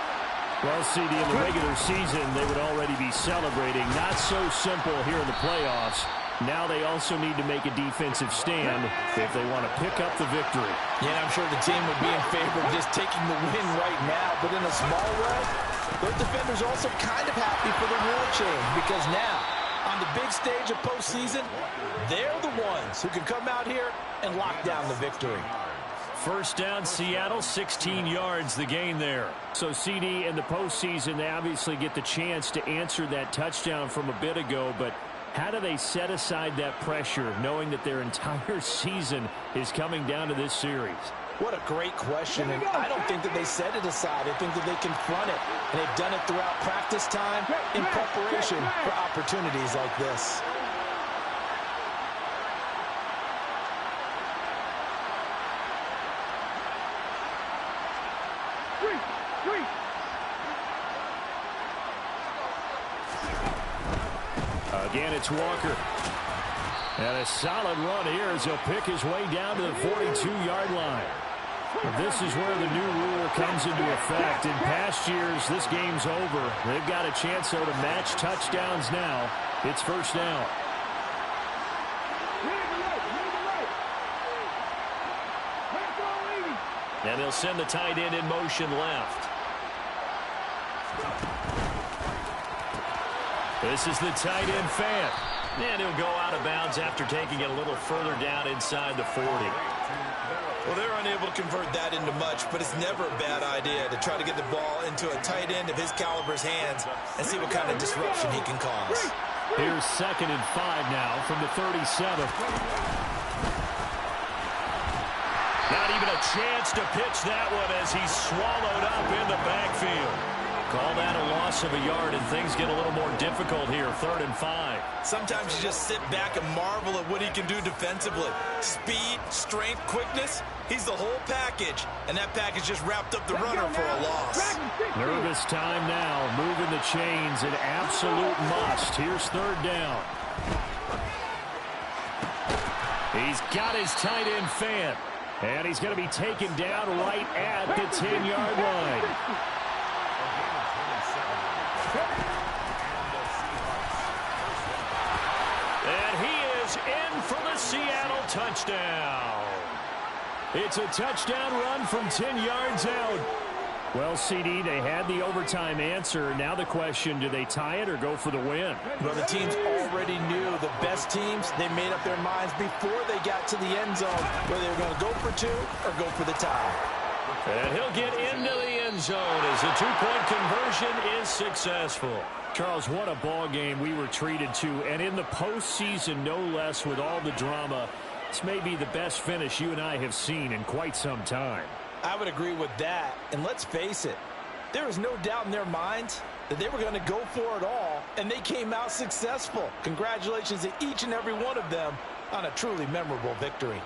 Well, CD, in the regular season, they would already be celebrating. Not so simple here in the playoffs. Now they also need to make a defensive stand if they want to pick up the victory. Yeah, I'm sure the team would be in favor of just taking the win right now. But in a small way, their defenders also kind of happy for the rule change, because now, on the big stage of postseason, they're the ones who can come out here and lock down the victory. First down, Seattle, 16 yards the gain there. So, CD, in the postseason, they obviously get the chance to answer that touchdown from a bit ago, but how do they set aside that pressure, knowing that their entire season is coming down to this series? What a great question, and I don't think that they set it aside. I think that they confront it, and they've done it throughout practice time in preparation for opportunities like this. Again, it's Walker. And a solid run here as he'll pick his way down to the 42-yard line. This is where the new rule comes into effect. In past years, this game's over. They've got a chance, though, to match touchdowns now. It's first down. And they'll send the tight end in motion left. This is the tight end Fant. And he'll go out of bounds after taking it a little further down inside the 40. Well, they're unable to convert that into much, but it's never a bad idea to try to get the ball into a tight end of his caliber's hands and see what kind of disruption he can cause. Here's 2nd and 5 now from the 37. Not even a chance to pitch that one as he's swallowed up in the backfield. Call that a loss of a yard, and things get a little more difficult here. 3rd and 5. Sometimes you just sit back and marvel at what he can do defensively. Speed, strength, quickness, he's the whole package. And that package just wrapped up the runner for a loss. Nervous time now, moving the chains, an absolute must. Here's 3rd down. He's got his tight end Fant, and he's going to be taken down right at the 10-yard line. And he is in for the Seattle touchdown. It's a touchdown run from 10 yards out. Well, CD, they had the overtime answer. Now the question, do they tie it or go for the win? Well, the teams already knew. The best teams, they made up their minds before they got to the end zone whether they were going to go for 2 or go for the tie. And he'll get into the end zone as the 2-point conversion is successful. Charles, what a ball game we were treated to. And in the postseason, no less, with all the drama, this may be the best finish you and I have seen in quite some time. I would agree with that. And let's face it, there was no doubt in their minds that they were going to go for it all, and they came out successful. Congratulations to each and every one of them on a truly memorable victory.